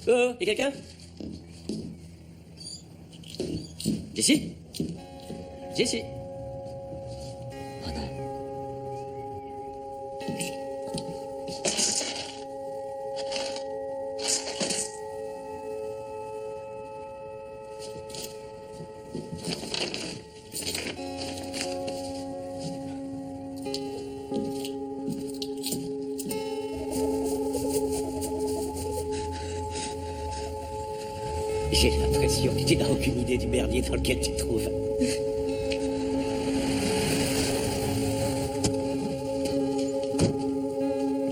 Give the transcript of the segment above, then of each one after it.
Oh, y'a quelqu'un? Jessie? Jessie? Oh non. J'ai l'impression que tu n'as aucune idée du merdier dans lequel tu te trouves.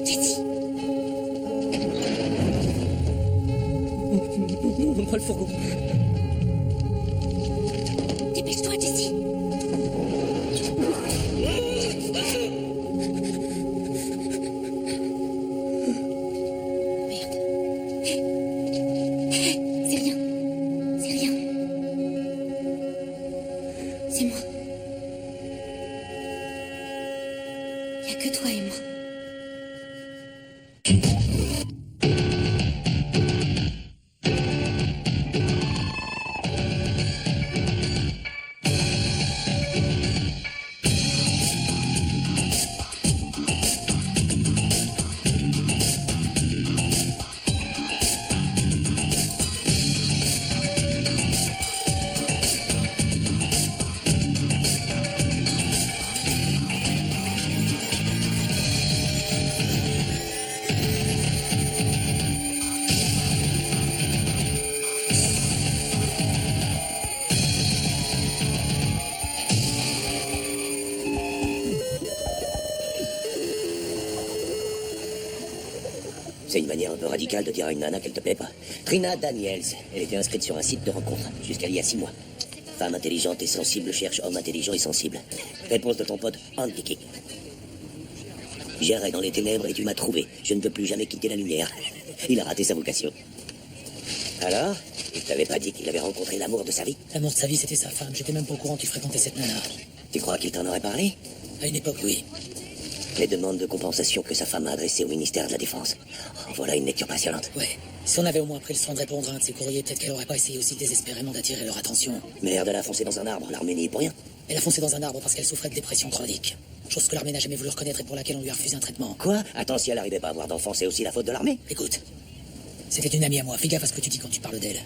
Jessie. On prend le fourgon. Dépêche-toi, Jessie. Merde. C'est rien. C'est rien. C'est moi. Y a que toi et moi. C'est une manière un peu radicale de dire à une nana qu'elle te plaît pas. Trina Daniels, elle était inscrite sur un site de rencontre, jusqu'à il y a 6 mois. Femme intelligente et sensible cherche homme intelligent et sensible. Réponse de ton pote Andy King. J'errais dans les ténèbres et tu m'as trouvé. Je ne veux plus jamais quitter la lumière. Il a raté sa vocation. Alors, il t'avait pas dit qu'il avait rencontré l'amour de sa vie? L'amour de sa vie, c'était sa femme. J'étais même pas au courant que tu fréquentais cette nana. Tu crois qu'il t'en aurait parlé? À une époque, oui. Les demandes de compensation que sa femme a adressées au ministère de la Défense. Oh, voilà une lecture passionnante. Ouais. Si on avait au moins pris le soin de répondre à un de ses courriers, peut-être qu'elle aurait pas essayé aussi désespérément d'attirer leur attention. Merde, elle a foncé dans un arbre. L'armée n'y est pour rien. Elle a foncé dans un arbre parce qu'elle souffrait de dépression chronique. Chose que l'armée n'a jamais voulu reconnaître et pour laquelle on lui a refusé un traitement. Quoi? Attends, si elle n'arrivait pas à avoir d'enfant, c'est aussi la faute de l'armée? Écoute, c'était une amie à moi. Fais gaffe à ce que tu dis quand tu parles d'elle.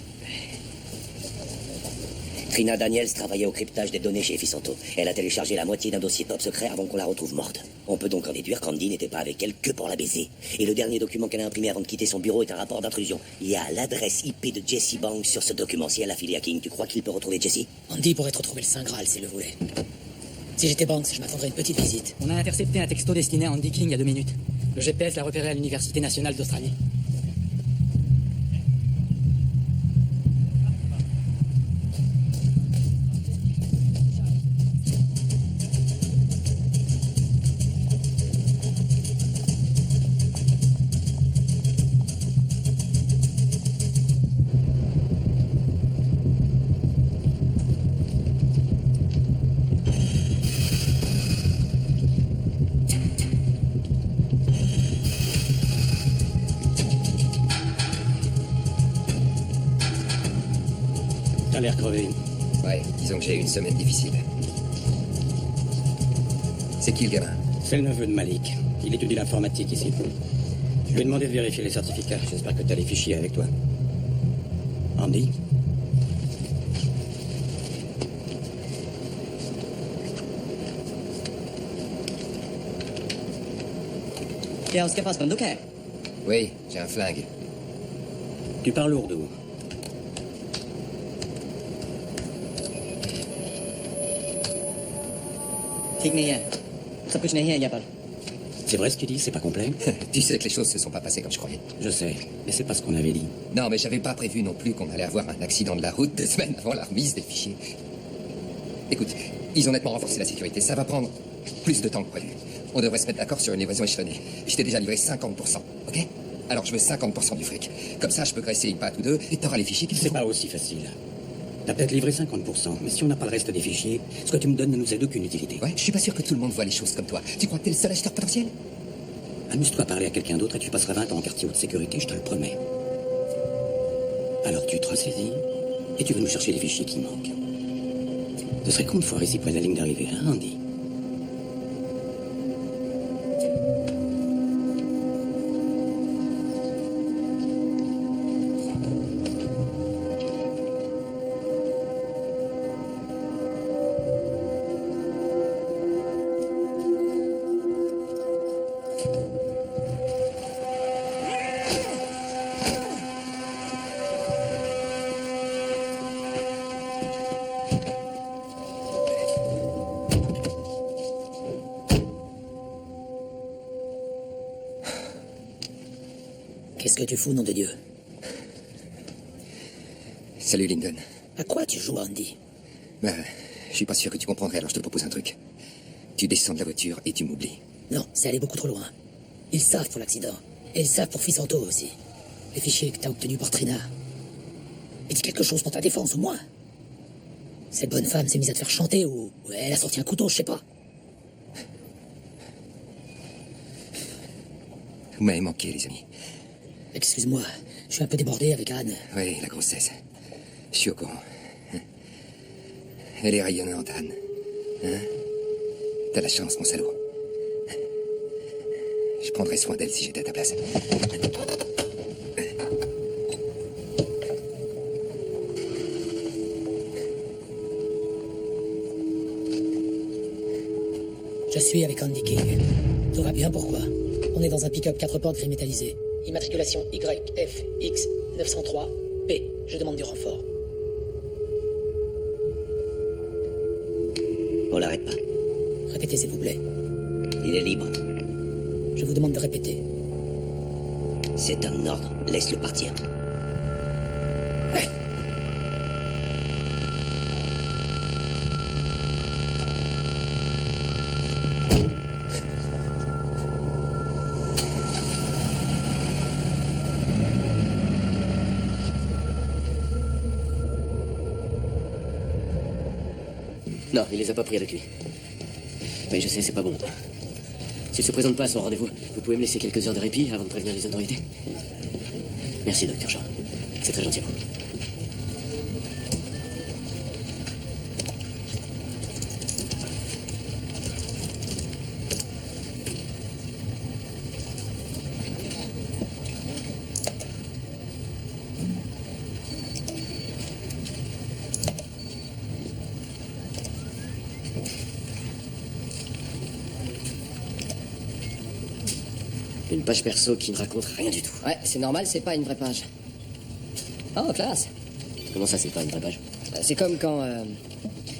Trina Daniels travaillait au cryptage des données chez Fisanto. Elle a téléchargé la moitié d'un dossier top secret avant qu'on la retrouve morte. On peut donc en déduire qu'Andy n'était pas avec elle que pour la baiser. Et le dernier document qu'elle a imprimé avant de quitter son bureau est un rapport d'intrusion. Il y a l'adresse IP de Jessie Banks sur ce document. Si elle a filé à King, tu crois qu'il peut retrouver Jessie? Andy pourrait retrouver le Saint Graal s'il le voulait. Si j'étais Banks, je m'attendrais à une petite visite. On a intercepté un texto destiné à Andy King il y a 2 minutes. Le GPS l'a repéré à l'Université nationale d'Australie. T'as l'air crevé. Ouais, disons que j'ai eu une semaine difficile. C'est qui le gamin? C'est le neveu de Malik. Il étudie l'informatique ici. Je lui ai demandé de vérifier les certificats. J'espère que t'as les fichiers avec toi. Andy? Oui, j'ai un flingue. Tu parles ourdou. C'est vrai ce qu'il dit, c'est pas complet? Tu sais que les choses se sont pas passées comme je croyais. Je sais, mais c'est pas ce qu'on avait dit. Non, mais j'avais pas prévu non plus qu'on allait avoir un accident de la route 2 semaines avant la remise des fichiers. Écoute, ils ont nettement renforcé la sécurité. Ça va prendre plus de temps que prévu. On devrait se mettre d'accord sur une évasion échelonnée. Je t'ai déjà livré 50%, ok? Alors je veux 50% du fric. Comme ça, je peux graisser une patte ou deux et t'auras les fichiers qui C'est pas aussi facile. T'as peut-être livré 50%, mais si on n'a pas le reste des fichiers, ce que tu me donnes ne nous est d'aucune utilité. Ouais, je suis pas sûr que tout le monde voit les choses comme toi. Tu crois que t'es le seul acheteur potentiel? Amuse-toi à parler à quelqu'un d'autre et tu passeras 20 ans en quartier haute sécurité, je te le promets. Alors tu te ressaisis et tu vas nous chercher les fichiers qui manquent. Ce serait con de foirer si près de la ligne d'arrivée, hein, Andy? Qu'est-ce que tu fous, nom de Dieu? Salut, Lyndon. À quoi tu joues, Andy? Bah, je suis pas sûr que tu comprendrais, alors je te propose un truc. Tu descends de la voiture et tu m'oublies. Non, c'est allé beaucoup trop loin. Ils savent pour l'accident. Et ils savent pour Fisanto aussi. Les fichiers que t'as obtenus pour Trina. Et dis quelque chose pour ta défense, au moins. Cette bonne femme s'est mise à te faire chanter ou elle a sorti un couteau, je sais pas. Vous m'avez manqué, les amis. Excuse-moi, je suis un peu débordé avec Anne. Oui, la grossesse. Je suis au courant. Elle est rayonnante, Anne. Hein? T'as la chance, mon salaud. Je prendrais soin d'elle si j'étais à ta place. Je suis avec Andy King. Tout va bien, pourquoi? On est dans un pick-up 4 portes gris métallisé. Immatriculation YFX 903P. Je demande du renfort. On l'arrête pas. Répétez, s'il vous plaît. Il est libre. Je vous demande de répéter. C'est un ordre. Laisse-le partir. Ouais. Non, il les a pas pris avec lui. Mais je sais, c'est pas bon. S'il se présente pas à son rendez-vous, vous pouvez me laisser quelques heures de répit avant de prévenir les autorités? Merci, docteur Jean. C'est très gentil à vous. Une page perso qui ne raconte rien du tout. Ouais, c'est normal, c'est pas une vraie page. Oh, classe. Comment ça, c'est pas une vraie page? C'est comme quand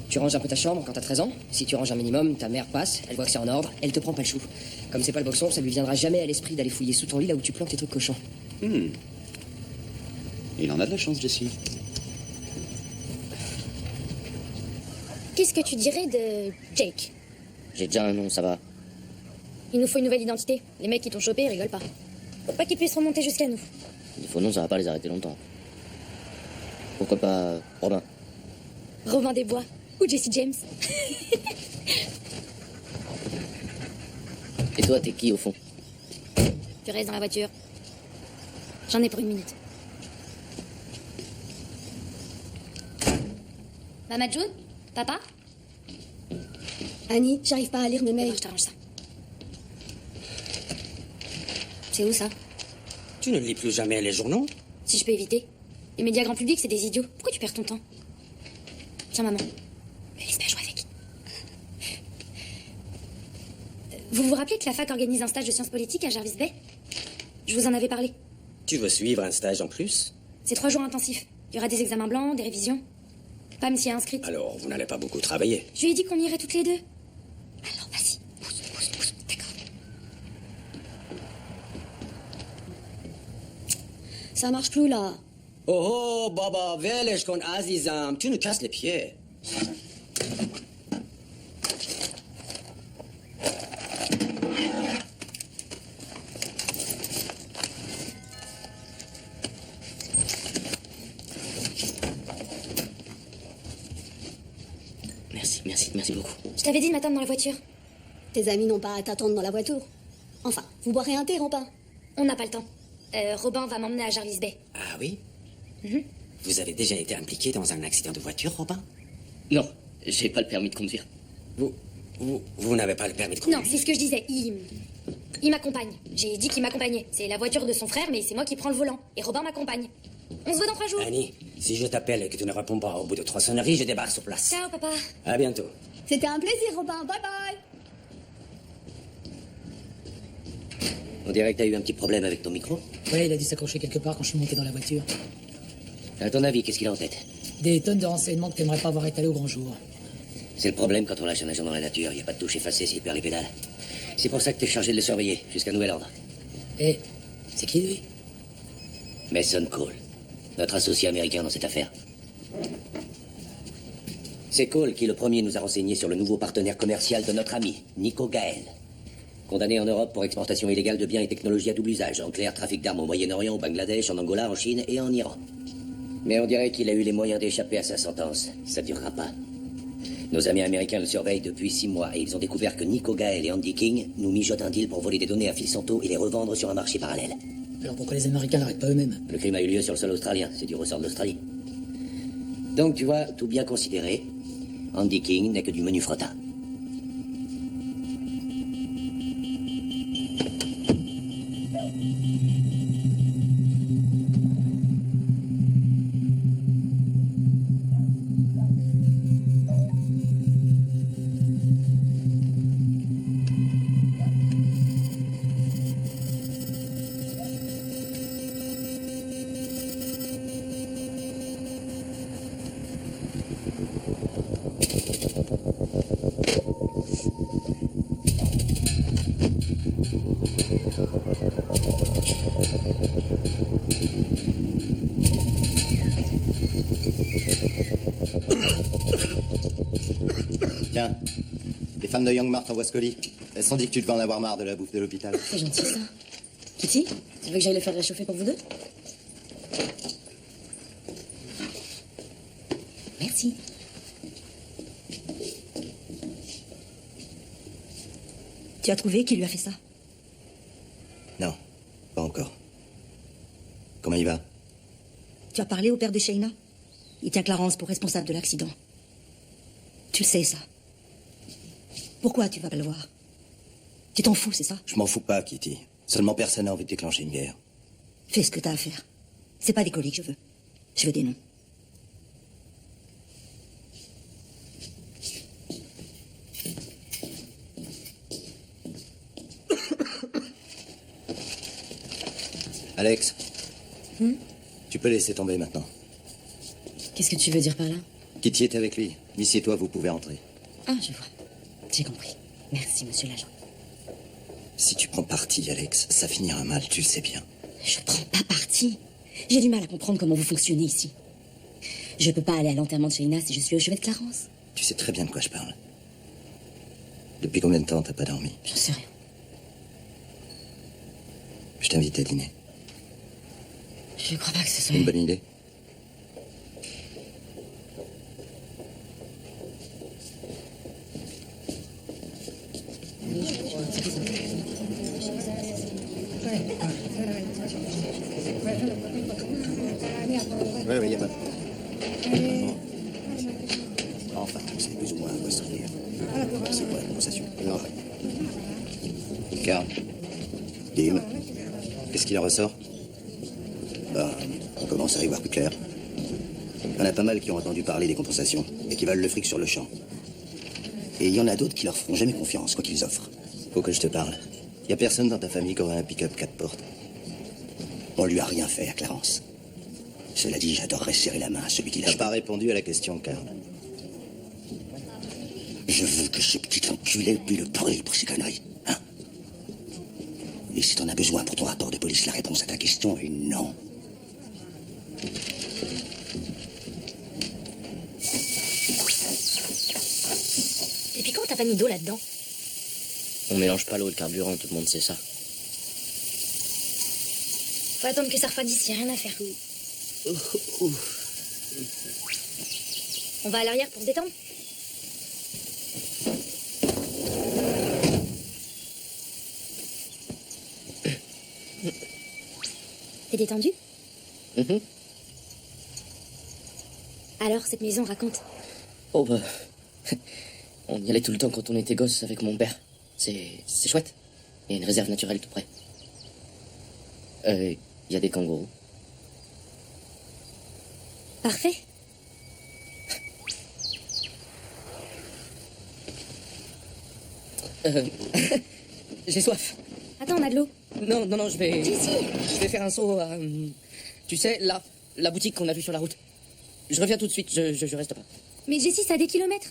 tu ranges un peu ta chambre quand t'as 13 ans. Si tu ranges un minimum, ta mère passe, elle voit que c'est en ordre, elle te prend pas le chou. Comme c'est pas le boxon, ça lui viendra jamais à l'esprit d'aller fouiller sous ton lit là où tu planques tes trucs cochons. Il en a de la chance, Jessie. Qu'est-ce que tu dirais de Jake? J'ai déjà un nom, ça va. Il nous faut une nouvelle identité. Les mecs qui t'ont chopé, ils rigolent pas. Faut pas qu'ils puissent remonter jusqu'à nous. Les faux noms, ça va pas les arrêter longtemps. Pourquoi pas Robin? Robin des Bois ou Jesse James. Et toi, t'es qui au fond? Tu restes dans la voiture. J'en ai pour 1 minute. Mama June? Papa? Annie, j'arrive pas à lire mes mails. Je t'arrange ça. C'est où ça? Tu ne lis plus jamais les journaux? Si je peux éviter. Les médias grand public, c'est des idiots. Pourquoi tu perds ton temps? Tiens, maman. Me laisse pas jouer avec. Vous vous rappelez que la fac organise un stage de sciences politiques à Jarvis Bay? Je vous en avais parlé. Tu veux suivre un stage en plus? C'est 3 jours intensifs. Il y aura des examens blancs, des révisions. Pam s'y est inscrite. Alors, vous n'allez pas beaucoup travailler. Je lui ai dit qu'on irait toutes les deux. Alors, vas-y. Pousse, pousse, pousse. D'accord. Ça marche plus, là. Oh, Baba, welch kon azizam. Tu nous casses les pieds. Merci beaucoup. Je t'avais dit de m'attendre dans la voiture. Tes amis n'ont pas à t'attendre dans la voiture. Enfin, vous boirez un thé, Robin. On n'a pas le temps. Robin va m'emmener à Jarvis Bay. Ah oui? Vous avez déjà été impliqué dans un accident de voiture, Robin? Non, j'ai pas le permis de conduire. Vous n'avez pas le permis de conduire? Non, c'est ce que je disais. Il m'accompagne. J'ai dit qu'il m'accompagnait. C'est la voiture de son frère, mais c'est moi qui prends le volant. Et Robin m'accompagne. On se voit dans 3 jours. Annie, si je t'appelle et que tu ne réponds pas au bout de 3 sonneries, je débarque sur place. Ciao, papa. À bientôt. C'était un plaisir, Robin. Bye bye. On dirait que t'as eu un petit problème avec ton micro. Ouais, il a dû s'accrocher quelque part quand je suis monté dans la voiture. À ton avis, qu'est-ce qu'il a en tête? Des tonnes de renseignements que t'aimerais pas voir étalés au grand jour. C'est le problème quand on lâche un agent dans la nature. Il n'y a pas de touche effacée s'il perd les pédales. C'est pour ça que t'es chargé de le surveiller, jusqu'à nouvel ordre. Eh, c'est qui lui? Mason Cole, notre associé américain dans cette affaire. C'est Cole qui, le premier, nous a renseigné sur le nouveau partenaire commercial de notre ami, Nico Gael. Condamné en Europe pour exportation illégale de biens et technologies à double usage. En clair, trafic d'armes au Moyen-Orient, au Bangladesh, en Angola, en Chine et en Iran. Mais on dirait qu'il a eu les moyens d'échapper à sa sentence. Ça durera pas. Nos amis américains le surveillent depuis 6 mois et ils ont découvert que Nico Gael et Andy King nous mijotent un deal pour voler des données à Fisanto et les revendre sur un marché parallèle. Alors pourquoi les Américains n'arrêtent pas eux-mêmes? Le crime a eu lieu sur le sol australien. C'est du ressort de l'Australie. Donc, tu vois, tout bien considéré, Andy King n'est que du menu fretin. Tiens, les femmes de Young-Mart t'envoient ce colis. Elles se sont dit que tu devais en avoir marre de la bouffe de l'hôpital. C'est gentil, ça. Kitty, tu veux que j'aille le faire réchauffer pour vous deux? Merci. Tu as trouvé qui lui a fait ça? Non, pas encore. Comment il va? Tu as parlé au père de Shayna? Il tient Clarence pour responsable de l'accident. Tu le sais, ça. Pourquoi tu vas pas le voir? Tu t'en fous, c'est ça? Je m'en fous pas, Kitty. Seulement personne n'a envie de déclencher une guerre. Fais ce que t'as à faire. C'est pas des colis que je veux. Je veux des noms. Alex, tu peux laisser tomber maintenant. Qu'est-ce que tu veux dire par là? Kitty est avec lui. Missy et toi, vous pouvez entrer. Ah, je vois. J'ai compris. Merci, monsieur l'agent. Si tu prends parti, Alex, ça finira mal, tu le sais bien. Je prends pas parti. J'ai du mal à comprendre comment vous fonctionnez ici. Je peux pas aller à l'enterrement de Shayna si je suis au chevet de Clarence. Tu sais très bien de quoi je parle. Depuis combien de temps t'as pas dormi? J'en sais rien. Je t'invite à dîner. Je crois pas que ce soit... Une bonne idée? Oui, y a pas de... Enfin, c'est plus ou moins industriel. C'est quoi la conversation? Non. Carl. Dim. Qu'est-ce qu'il en ressort? On commence à y voir plus clair. Il y en a pas mal qui ont entendu parler des compensations et qui veulent le fric sur le champ. Et il y en a d'autres qui leur feront jamais confiance, quoi qu'ils offrent. Faut que je te parle. Il y a personne dans ta famille qui aurait un pick-up 4 portes. On lui a rien fait à Clarence. Cela dit, j'adorerais serrer la main à celui qui l'a... T'as pas répondu à la question, Carl. Je veux que ce petit enculé puis le brûle pour ces conneries, hein? Et si t'en as besoin pour ton rapport de police, la réponse à ta question est non. Et puis comment t'as pas mis d'eau là-dedans? On mélange pas l'eau et le carburant, tout le monde sait ça. Faut attendre que ça refroidisse, y a rien à faire. On va à l'arrière pour se détendre? T'es détendu? Alors, cette maison raconte. Oh bah... On y allait tout le temps quand on était gosse avec mon père. C'est chouette. Il y a une réserve naturelle tout près. Il y a des kangourous. Parfait. J'ai soif. Attends, on a de l'eau. Non, je vais... Jessie. Je vais faire un saut à... tu sais, là, la boutique qu'on a vue sur la route. Je reviens tout de suite, je reste pas. Mais Jessie, ça a des kilomètres.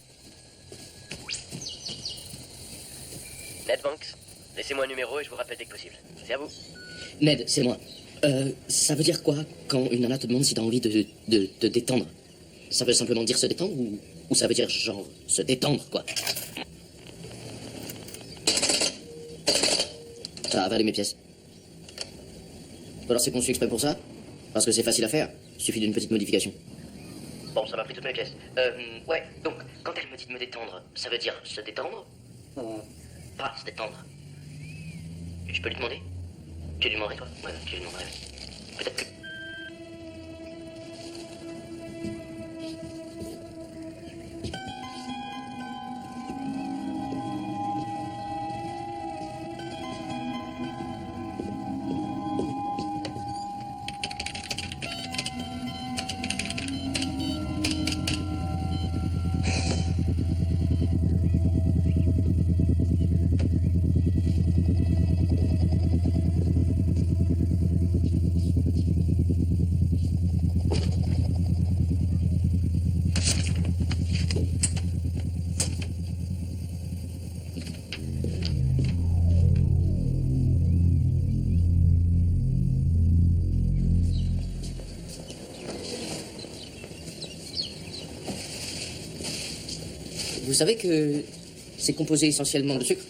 Ned Banks, laissez-moi un numéro et je vous rappelle dès que possible. C'est à vous. Ned, c'est moi. Ça veut dire quoi quand une nana te demande si t'as envie de te détendre? Ça veut simplement dire se détendre ou ça veut dire genre se détendre, quoi? Ça a avalé mes pièces. Alors c'est conçu exprès pour ça? Parce que c'est facile à faire. Il suffit d'une petite modification. Bon, ça m'a pris toutes mes pièces. Ouais, donc, quand elle me dit de me détendre, ça veut dire se détendre? Ou pas se détendre? Je peux lui demander? Tu lui demanderais, toi? Ouais, tu lui demanderais. Peut-être que... Vous savez que c'est composé essentiellement de sucre?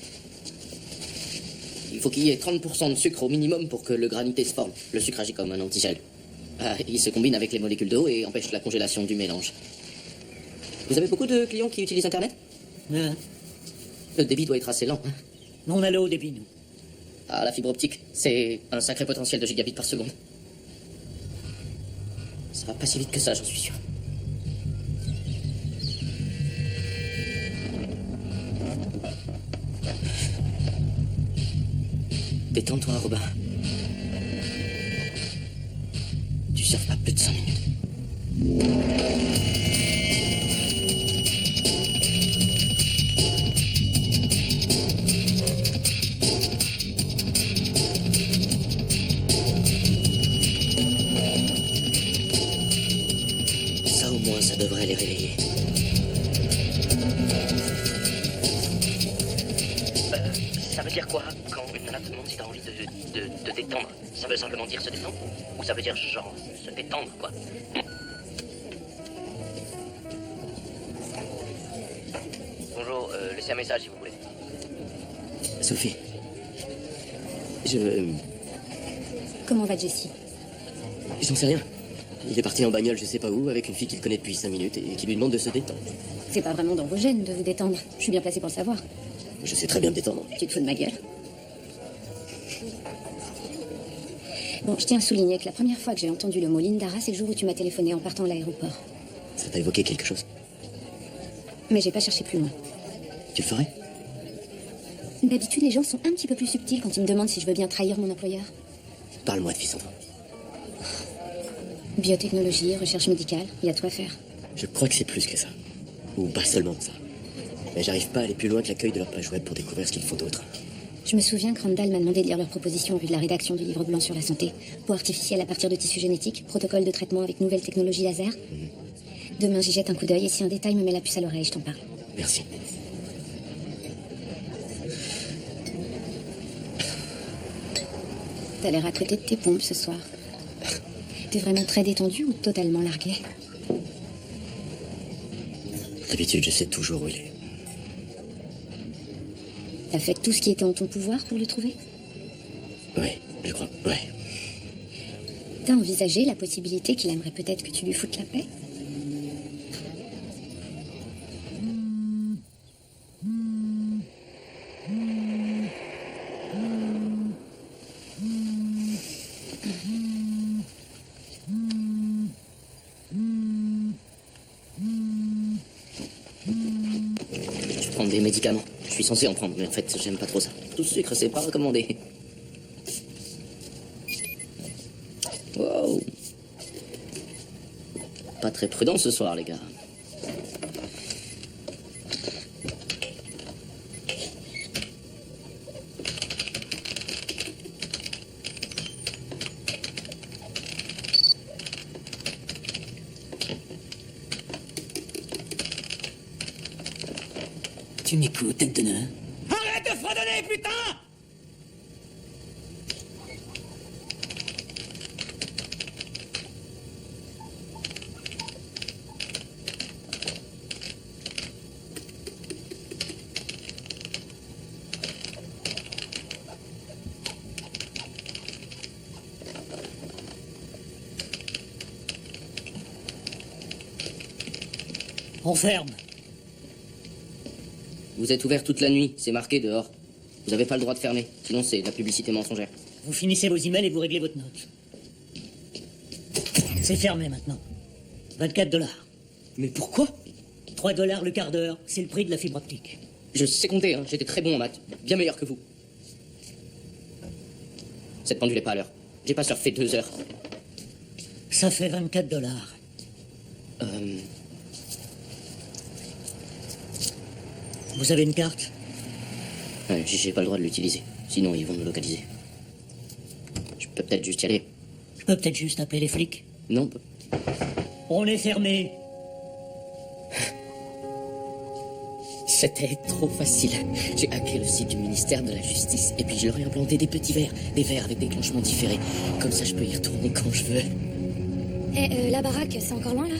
Il faut qu'il y ait 30% de sucre au minimum pour que le granité se forme. Le sucre agit comme un antigel. Il se combine avec les molécules d'eau et empêche la congélation du mélange. Vous avez beaucoup de clients qui utilisent Internet? Hein? Le débit doit être assez lent. Hein? On a le haut débit, nous. Ah, la fibre optique, c'est un sacré potentiel de gigabits par seconde. Ça va pas si vite que ça, j'en suis sûr. Détends-toi, Robin. Tu surfes pas plus de 5 minutes. Ça, au moins, ça devrait les réveiller. Ça veut dire quoi quand une nana te demande si t'as envie de te détendre? Ça veut simplement dire se détendre? Ou ça veut dire genre se détendre, quoi? Bonjour, laissez un message si vous voulez. Sophie. Comment va Jessie? J'en sais rien. Il est parti en bagnole je sais pas où avec une fille qu'il connaît depuis 5 minutes et qui lui demande de se détendre. C'est pas vraiment dans vos gènes de vous détendre. Je suis bien placée pour le savoir. Je sais très bien me détendre. Tu te fous de ma gueule. Bon, je tiens à souligner que la première fois que j'ai entendu le mot Lindara, c'est le jour où tu m'as téléphoné en partant de l'aéroport. Ça t'a évoqué quelque chose? Mais j'ai pas cherché plus loin. Tu le ferais? D'habitude, les gens sont un petit peu plus subtils quand ils me demandent si je veux bien trahir mon employeur. Parle-moi de Vicente. Biotechnologie, recherche médicale, il y a de quoi faire. Je crois que c'est plus que ça. Ou pas seulement ça. Mais j'arrive pas à aller plus loin que l'accueil de leur page web pour découvrir ce qu'ils font d'autre. Je me souviens que Randall m'a demandé de lire leurs propositions en vue de la rédaction du livre blanc sur la santé. Peau artificielle à partir de tissus génétiques, protocole de traitement avec nouvelles technologies laser. Demain, j'y jette un coup d'œil et si un détail me met la puce à l'oreille, je t'en parle. Merci. T'as l'air à côté de tes pompes ce soir. T'es vraiment très détendu ou totalement largué? D'habitude, je sais toujours où il est. T'as fait tout ce qui était en ton pouvoir pour le trouver? Oui, je crois, ouais. T'as envisagé la possibilité qu'il aimerait peut-être que tu lui foutes la paix? Prendre des médicaments. Je suis censé en prendre, mais en fait, j'aime pas trop ça. Tout ce sucre, c'est pas recommandé. Wow. Pas très prudent ce soir, les gars. Tu m'écoutes, tête de nœud? Arrête de fredonner, putain! On ferme. Vous êtes ouvert toute la nuit, c'est marqué dehors. Vous n'avez pas le droit de fermer, sinon c'est de la publicité mensongère. Vous finissez vos emails et vous réglez votre note. C'est fermé maintenant. 24 $. Mais pourquoi? 3 $ le quart d'heure, c'est le prix de la fibre optique. Je sais compter, hein. J'étais très bon en maths, bien meilleur que vous. Cette pendule est pas à l'heure. J'ai pas surfé 2 heures. Ça fait 24 $. Vous avez une carte? Ouais, j'ai pas le droit de l'utiliser, sinon ils vont me localiser. Je peux peut-être juste y aller. Je peux peut-être juste appeler les flics? Non. On est fermé. C'était trop facile. J'ai hacké le site du ministère de la Justice et puis je leur ai implanté des petits verres. Des verres avec déclenchement différé. Comme ça, je peux y retourner quand je veux. La baraque, c'est encore loin, là?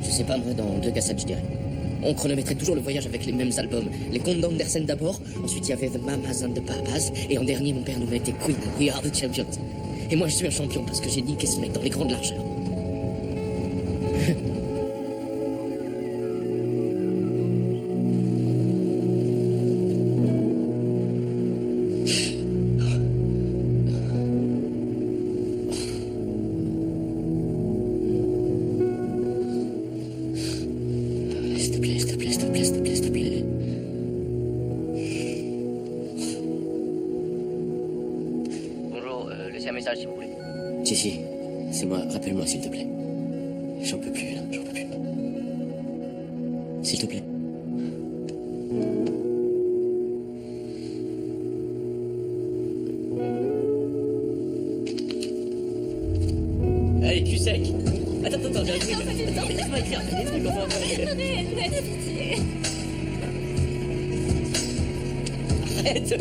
Je sais pas, moi, dans 2 cassettes, je dirais. On chronométrait toujours le voyage avec les mêmes albums. Les contes d'Andersen d'abord, ensuite il y avait The Mamas and the Papas, et en dernier, mon père nous mettait Queen, We Are the Champions. Et moi, je suis un champion parce que j'ai niqué ce mec dans les grandes largeurs. Si, c'est moi. Rappelle-moi, s'il te plaît. J'en peux plus, là. J'en peux plus. S'il te plaît. Allez, cul sec. Attends, j'ai un truc. Attends, laisse-moi écrire. Des trucs, enfin. Arrête.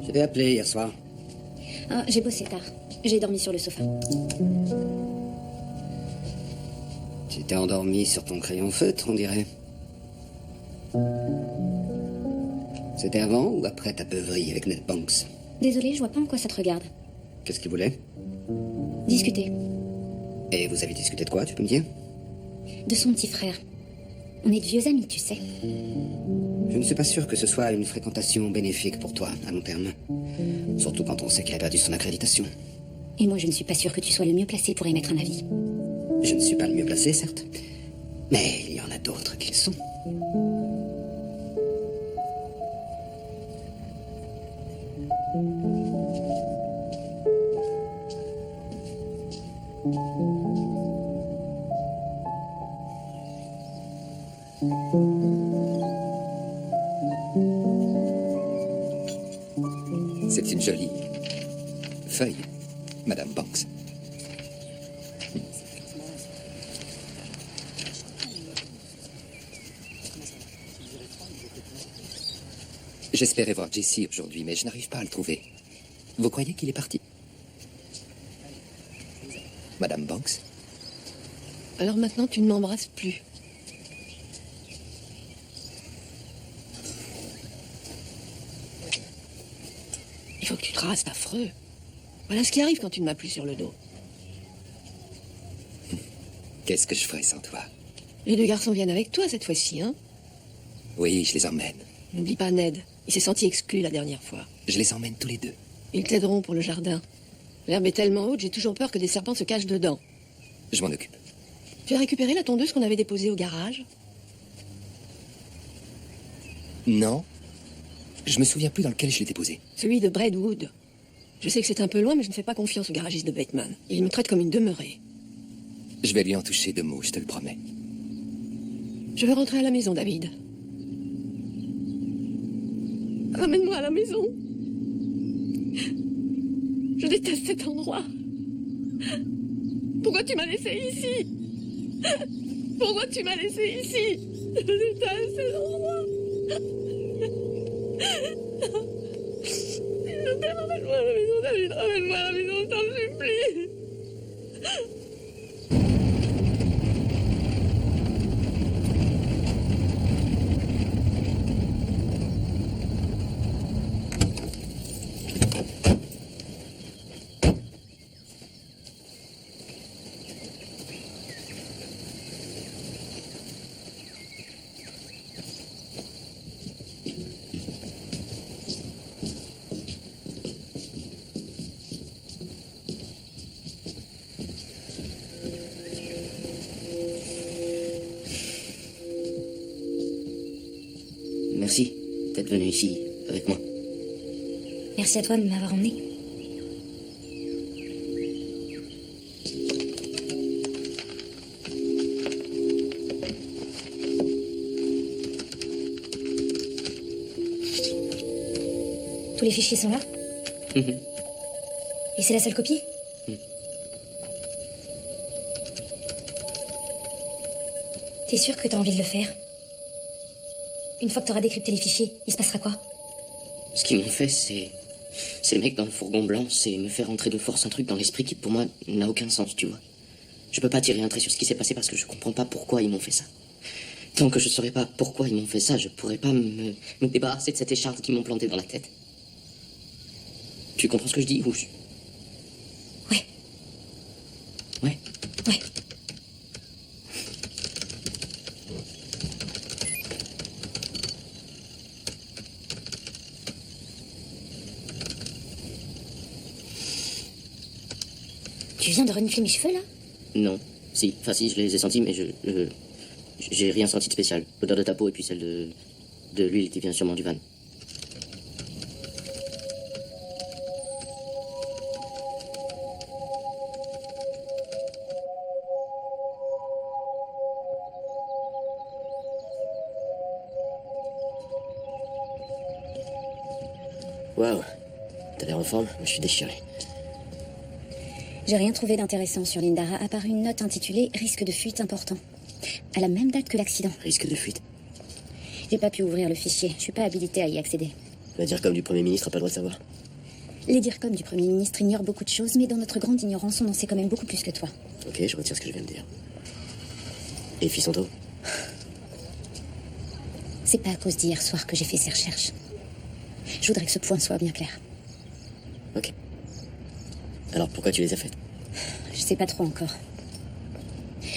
Je t'ai appelé hier soir. Ah, j'ai bossé tard. J'ai dormi sur le sofa. Tu t'es endormi sur ton crayon feutre, on dirait. C'était avant ou après ta beuverie avec Ned Banks? Désolée, je vois pas en quoi ça te regarde. Qu'est-ce qu'il voulait? Discuter. Et vous avez discuté de quoi, tu peux me dire? De son petit frère. On est de vieux amis, tu sais. Je ne suis pas sûr que ce soit une fréquentation bénéfique pour toi, à long terme. Surtout quand on sait qu'il a perdu son accréditation. Et moi, je ne suis pas sûre que tu sois le mieux placé pour émettre un avis. Je ne suis pas le mieux placé, certes. Mais il y en a d'autres qui le sont. C'est une jolie feuille, Madame Banks. J'espérais voir Jesse aujourd'hui, mais je n'arrive pas à le trouver. Vous croyez qu'il est parti? Madame Banks? Alors maintenant, tu ne m'embrasses plus. Il faut que tu te rases, c'est affreux. Voilà ce qui arrive quand tu ne m'as plus sur le dos. Qu'est-ce que je ferais sans toi? Les 2 garçons viennent avec toi cette fois-ci, hein? Oui, je les emmène. N'oublie pas Ned. Il s'est senti exclu la dernière fois. Je les emmène tous les 2. Ils t'aideront pour le jardin. L'herbe est tellement haute, j'ai toujours peur que des serpents se cachent dedans. Je m'en occupe. Tu as récupéré la tondeuse qu'on avait déposée au garage? Non. Je me souviens plus dans lequel je l'ai déposé. Celui de Braidwood. Je sais que c'est un peu loin, mais je ne fais pas confiance au garagiste de Bateman. Il me traite comme une demeurée. Je vais lui en toucher 2 mots, je te le promets. Je veux rentrer à la maison, David. Ramène-moi à la maison. Je déteste cet endroit. Pourquoi tu m'as laissé ici? Pourquoi tu m'as laissé ici? Je déteste cet endroit. S'il te plaît, ramène-moi à la maison, David. Ramène-moi à la maison, je t'en supplie. Merci d'être venu ici avec moi. Merci à toi de m'avoir emmené. Tous les fichiers sont là? Et c'est la seule copie? T'es sûr que t'as envie de le faire? Une fois que t'auras décrypté les fichiers, il se passera quoi? Ce qu'ils m'ont fait, c'est le mec dans le fourgon blanc, c'est me faire entrer de force un truc dans l'esprit qui, pour moi, n'a aucun sens, tu vois. Je peux pas tirer un trait sur ce qui s'est passé parce que je comprends pas pourquoi ils m'ont fait ça. Tant que je saurais pas pourquoi ils m'ont fait ça, je pourrais pas me débarrasser de cette écharpe qu'ils m'ont plantée dans la tête. Tu comprends ce que je dis ou je... Ouais. Ouais. Ouais. Tu viens de renifler mes cheveux, là? Non. Si. Enfin, si, je les ai sentis, mais j'ai rien senti de spécial. L'odeur de ta peau et puis celle de l'huile qui vient sûrement du van. Waouh. T'as l'air en forme? Je suis déchiré. J'ai rien trouvé d'intéressant sur Lindara, à part une note intitulée « Risque de fuite important ». À la même date que l'accident. Risque de fuite? J'ai pas pu ouvrir le fichier. Je suis pas habilitée à y accéder. La DIRCOM du Premier ministre a pas le droit de savoir. Les DIRCOM du Premier ministre ignorent beaucoup de choses, mais dans notre grande ignorance, on en sait quand même beaucoup plus que toi. Ok, je retire ce que je viens de dire. Et Fisanto? C'est pas à cause d'hier soir que j'ai fait ces recherches. Je voudrais que ce point soit bien clair. Ok. Alors pourquoi tu les as faites? Je sais pas trop encore.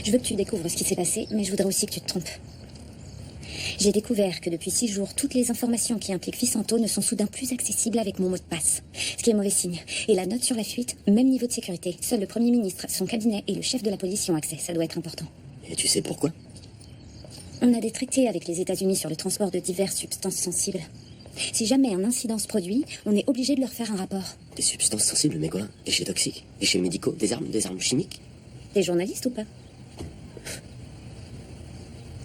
Je veux que tu découvres ce qui s'est passé, mais je voudrais aussi que tu te trompes. J'ai découvert que depuis 6 jours, toutes les informations qui impliquent Fisanto ne sont soudain plus accessibles avec mon mot de passe. Ce qui est mauvais signe. Et la note sur la fuite, même niveau de sécurité. Seul le Premier ministre, son cabinet et le chef de la police y ont accès. Ça doit être important. Et tu sais pourquoi? On a des traités avec les États-Unis sur le transport de diverses substances sensibles. Si jamais un incident se produit, on est obligé de leur faire un rapport. Des substances sensibles, mais quoi? Déchets toxiques? Déchets médicaux? Des armes chimiques? T'es journaliste ou pas?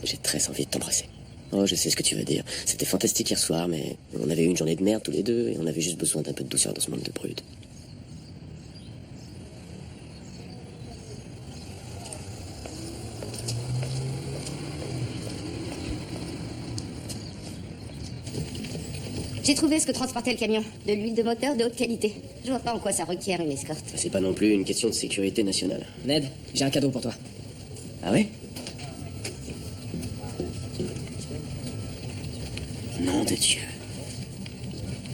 J'ai très envie de t'embrasser. Oh, je sais ce que tu veux dire. C'était fantastique hier soir, mais on avait eu une journée de merde tous les deux et on avait juste besoin d'un peu de douceur dans ce monde de brut. J'ai trouvé ce que transportait le camion. De l'huile de moteur de haute qualité. Je vois pas en quoi ça requiert une escorte. C'est pas non plus une question de sécurité nationale. Ned, j'ai un cadeau pour toi. Ah ouais? Nom de Dieu.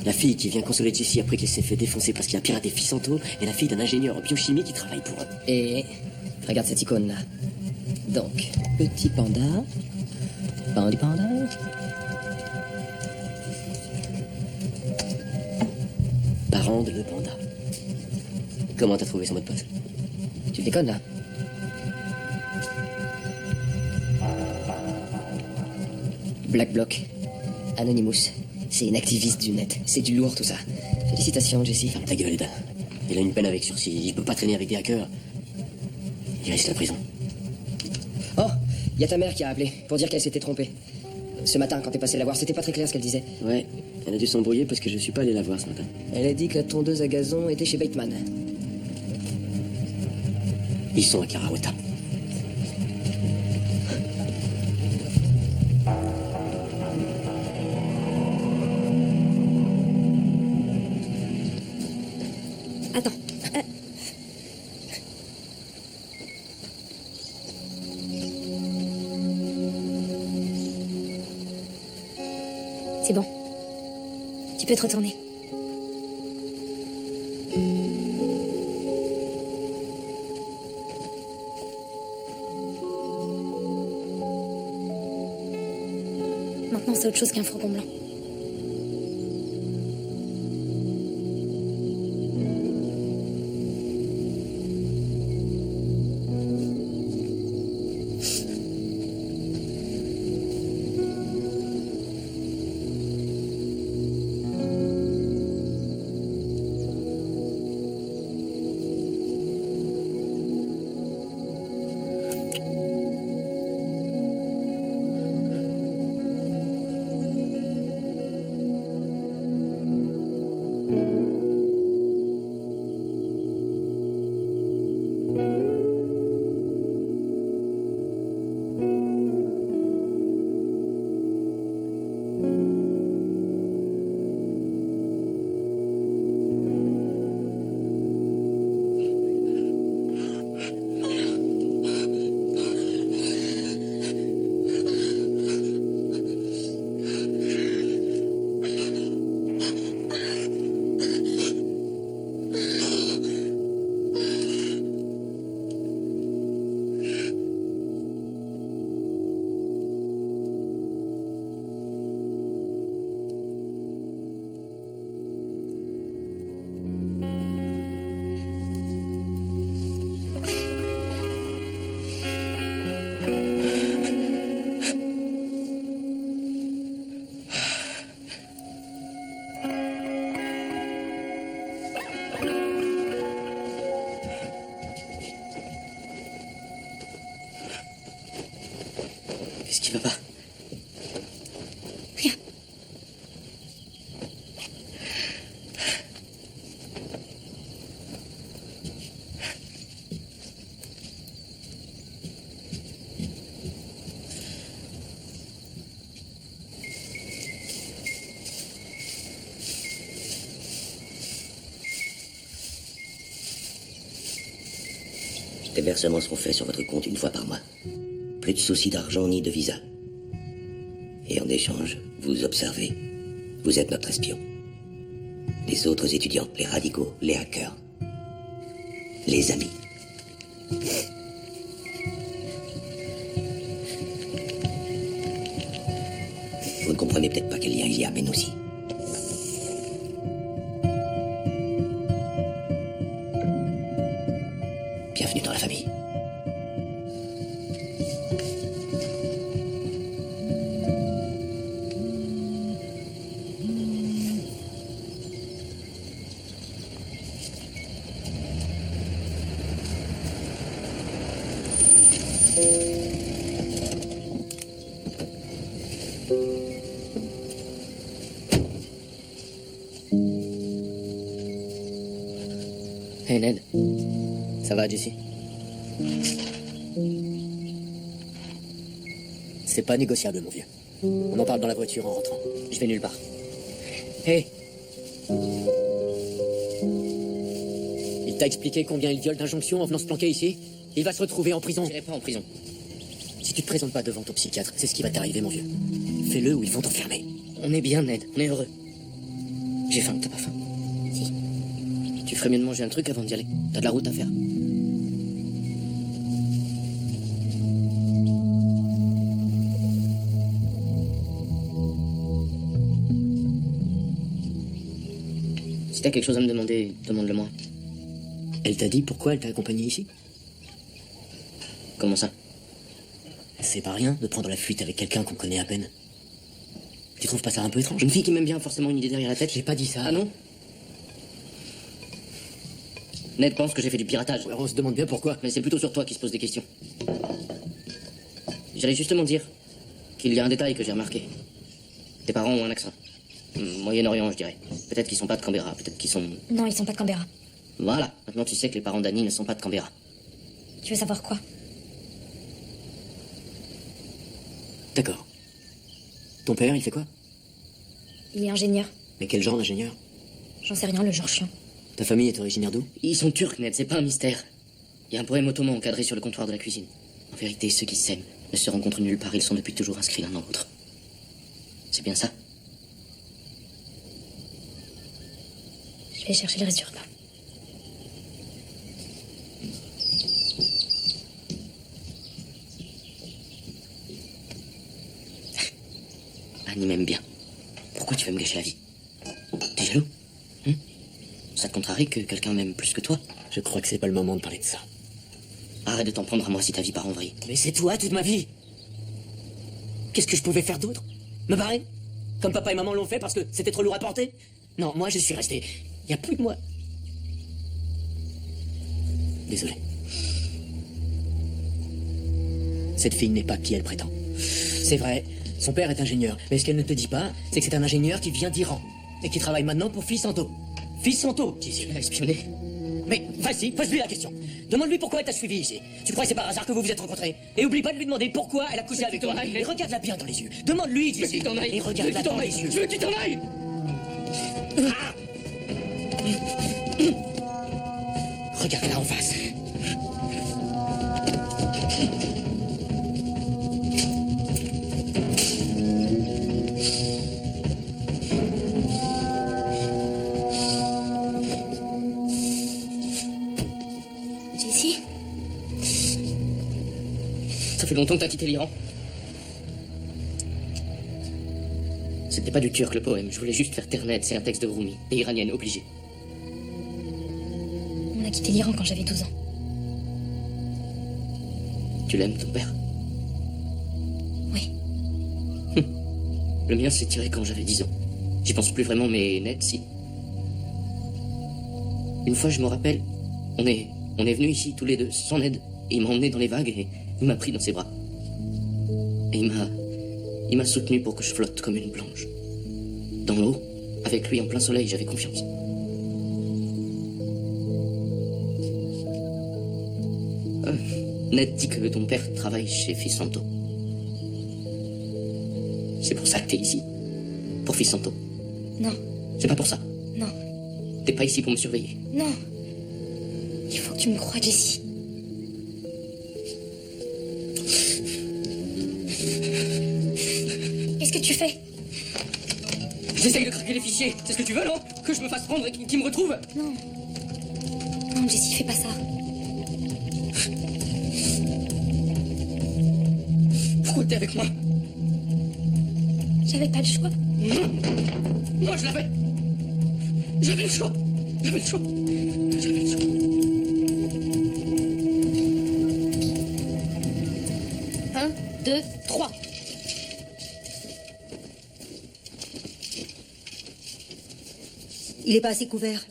La fille qui vient consoler Jesse après qu'il s'est fait défoncer parce qu'il a piraté Fisanto est la fille d'un ingénieur en biochimie qui travaille pour eux. Et regarde cette icône-là. Donc, petit panda. Panda. Parent de le panda. Comment t'as trouvé son mot de passe? Tu déconnes, là? Black Bloc. Anonymous. C'est une activiste du net. C'est du lourd, tout ça. Félicitations, Jesse. Ferme ta gueule, Dan. Il a une peine avec sursis. Il peut pas traîner avec des hackers. Il risque la prison. Oh, il y a ta mère qui a appelé pour dire qu'elle s'était trompée. Ce matin, quand t'es passé la voir, c'était pas très clair ce qu'elle disait. Ouais, elle a dû s'embrouiller parce que je suis pas allé la voir ce matin. Elle a dit que la tondeuse à gazon était chez Bateman. Ils sont à Karawata. Attends. C'est bon. Tu peux te retourner. Maintenant, c'est autre chose qu'un fourgon blanc. Qu'est-ce qui va pas? Rien. Des versements sont faits sur votre compte une fois par mois. Plus de soucis d'argent ni de visa. Et en échange, vous observez. Vous êtes notre espion. Les autres étudiants, les radicaux, les hackers. Les amis. Vous ne comprenez peut-être pas quel lien il y a, mais nous aussi. Bienvenue dans la famille. Hey Ned, ça va Jesse? C'est pas négociable mon vieux. On en parle dans la voiture en rentrant. Je vais nulle part. Hey! Il t'a expliqué combien il viole d'injonctions en venant se planquer ici? Il va se retrouver en prison. Je n'irai pas en prison. Si tu te présentes pas devant ton psychiatre, c'est ce qui va t'arriver, mon vieux. Fais-le ou ils vont t'enfermer. On est bien, Ned. On est heureux. J'ai faim. T'as pas faim? Si. Tu ferais mieux de manger un truc avant d'y aller. T'as de la route à faire. Si t'as quelque chose à me demander, demande-le-moi. Elle t'a dit pourquoi elle t'a accompagné ici? Comment ça? C'est pas rien de prendre la fuite avec quelqu'un qu'on connaît à peine. Tu trouves pas ça un peu étrange? Une fille qui m'aime bien a forcément une idée derrière la tête? J'ai pas dit ça. Ah non? Ned pense que j'ai fait du piratage. Alors on se demande bien pourquoi. Mais c'est plutôt sur toi qui se pose des questions. J'allais justement dire qu'il y a un détail que j'ai remarqué. Tes parents ont un accent. Moyen-Orient, je dirais. Peut-être qu'ils sont pas de Canberra, peut-être qu'ils sont... Non, ils sont pas de Canberra. Voilà, maintenant tu sais que les parents d'Annie ne sont pas de Canberra. Tu veux savoir quoi? D'accord. Ton père, il fait quoi? Il est ingénieur. Mais quel genre d'ingénieur? J'en sais rien, le genre chiant. Ta famille est originaire d'où? Ils sont turcs, Ned, c'est pas un mystère. Il y a un poème ottoman encadré sur le comptoir de la cuisine. En vérité, ceux qui s'aiment ne se rencontrent nulle part, ils sont depuis toujours inscrits l'un dans l'autre. C'est bien ça? Je vais chercher le reste du repas. Annie m'aime bien. Pourquoi tu veux me gâcher la vie? T'es jaloux? Ça te contrarie que quelqu'un m'aime plus que toi? Je crois que c'est pas le moment de parler de ça. Arrête de t'en prendre à moi si ta vie part en vrille. Mais c'est toi toute ma vie. Qu'est-ce que je pouvais faire d'autre? Me barrer? Comme papa et maman l'ont fait parce que c'était trop lourd à porter? Non, moi je suis resté. Y a plus que moi. Désolé. Cette fille n'est pas qui elle prétend. C'est vrai, son père est ingénieur. Mais ce qu'elle ne te dit pas, c'est que c'est un ingénieur qui vient d'Iran. Et qui travaille maintenant pour Fisanto. Fisanto, qui a espionné. Mais vas-y, pose-lui la question. Demande-lui pourquoi elle t'a suivi ici. Tu crois que c'est par hasard que vous vous êtes rencontrés? Et oublie pas de lui demander pourquoi elle a couché avec toi. Et regarde-la bien dans les yeux. Demande-lui, dis. Et regarde-la dans les yeux. Je veux qu'il t'en aille. Regarde-la en face. Jessie? Ça fait longtemps que t'as quitté l'Iran. C'était pas du turc le poème, je voulais juste faire taire Ned, c'est un texte de Rumi, et iranienne, obligée. On a quitté l'Iran quand j'avais 12 ans. Tu l'aimes, ton père? Oui. Le mien s'est tiré quand j'avais 10 ans. J'y pense plus vraiment, mais Ned, si. Une fois, je me rappelle, on est venus ici tous les deux, sans Ned, et il m'a emmené dans les vagues et il m'a pris dans ses bras. Et il m'a soutenu pour que je flotte comme une planche. Dans l'eau, avec lui en plein soleil, j'avais confiance. Ned dit que ton père travaille chez Fisanto. C'est pour ça que t'es ici? Pour Fisanto? Non. C'est pas pour ça? Non. T'es pas ici pour me surveiller? Non. Il faut que tu me croies, Jessie. Qu'est-ce que tu fais? J'essaye de craquer les fichiers. C'est ce que tu veux, non? Que je me fasse prendre et qu'il me retrouve? Non. Non, Jessie, fais pas ça. Pourquoi t'es avec moi? J'avais pas le choix. Moi, je l'avais. J'avais le choix. J'avais le choix. J'avais le choix. Un, deux, trois. Il est pas assez couvert.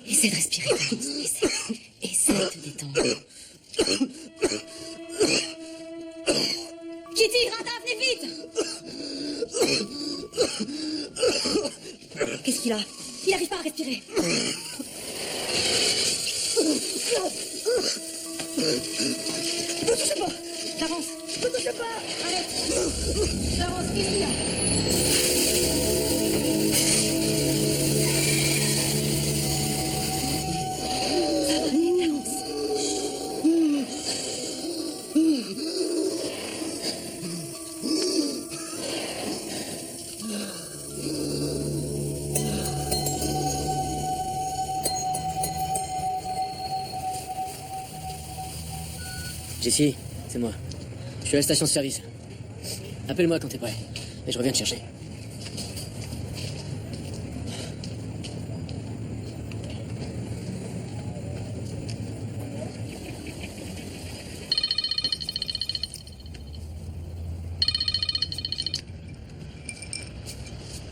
Essaie de respirer, Valence. Essaie de te détendre. Kitty, Rada, venez vite! Qu'est-ce qu'il a? Il arrive pas à respirer. Ne touchez pas! Avance. Ne touchez pas! Arrête. Avance, Kitty. Jessie, c'est moi. Je suis à la station de service. Appelle-moi quand t'es prêt. Et je reviens te chercher.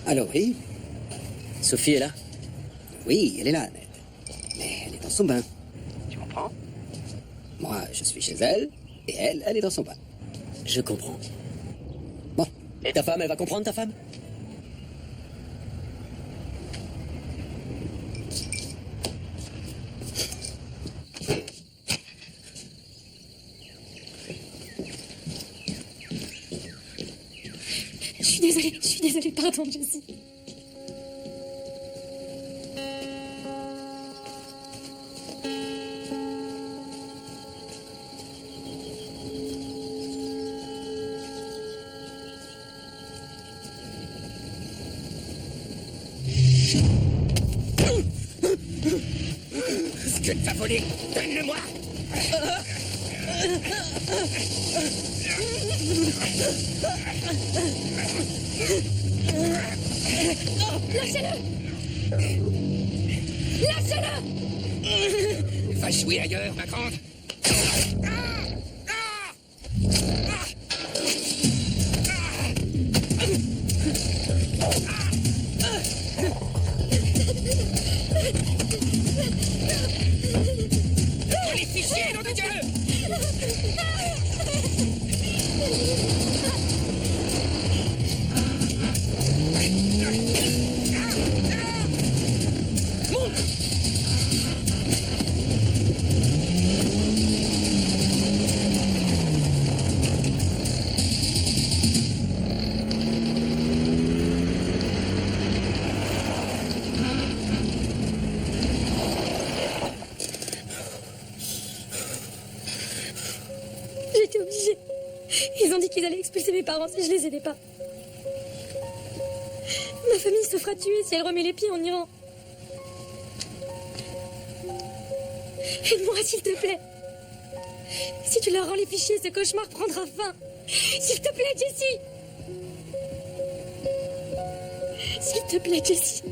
Alors oui. Sophie est là? Oui, elle est là, Ned. Mais elle est dans son bain. Tu comprends? Moi, je suis chez elle, et elle est dans son bain. Je comprends. Bon. Et ta femme, elle va comprendre, ta femme? Je suis désolée, pardon, Jessie. Ce que t'as volé, donne-le-moi. Lâchez-le! Lâchez-le! Va jouer ailleurs, ma grande. Les fichiers, nom de Dieu! J'étais obligée. Ils ont dit qu'ils allaient expulser mes parents si je les aidais pas. Ma famille se fera tuer si elle remet les pieds en Iran. Aide-moi, s'il te plaît. Si tu leur rends les fichiers, ce cauchemar prendra fin. S'il te plaît, Jessie. S'il te plaît, Jessie.